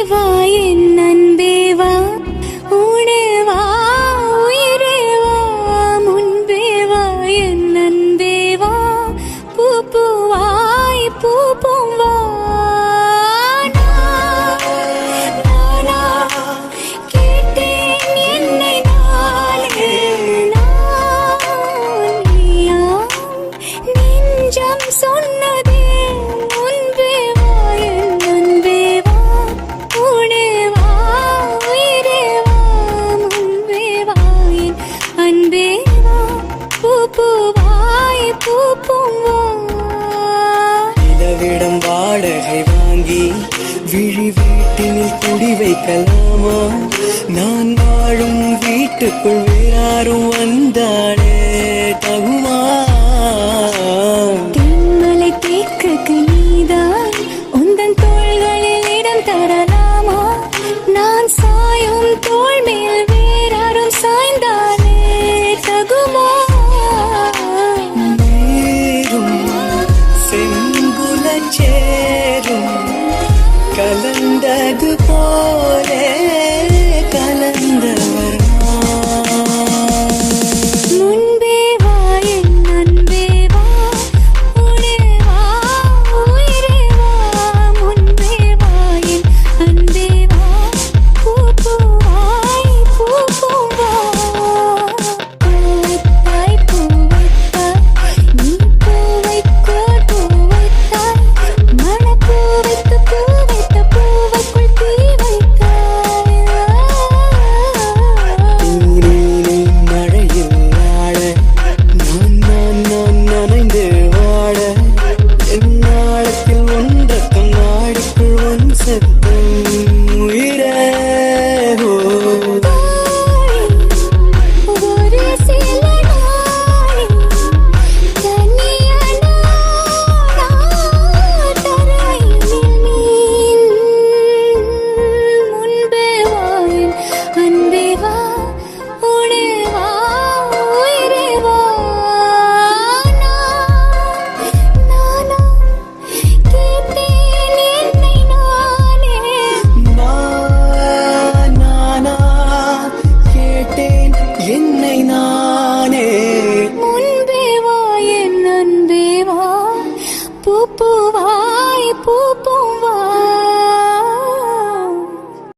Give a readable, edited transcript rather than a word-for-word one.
வா என் அன்பே வா, உடே வா உயிரே வா, முன்பே வா என் அன்பே வா, பூ பூவாய் பூ பூவா. நானா கேட்டேன் என்னை நானே, நான் நீயா நெஞ்சம் சொன்னதே, முன்பே வா என் அன்பே வா, உடே வா உயிரே வா, முன்பே வா என் அன்பே வா, பூ பூவாய் பூ பூவா. நிலவிடம் வாடகை வாங்கி விழி வீட்டினில் குடி வைக்கலாமா? நான் வாழும் வீட்டுக்குள் வேறாரும் வந்தாலே தகுமா? தென்மலை தேக்குக்கு நீதான், உந்தன் தோள்களில் இடம் தரலாமா? நான் சாயும் தோள் மேல் வேறாரும் சாய்ந்தாலே தகுமா? நீரும் செங்குலச்சே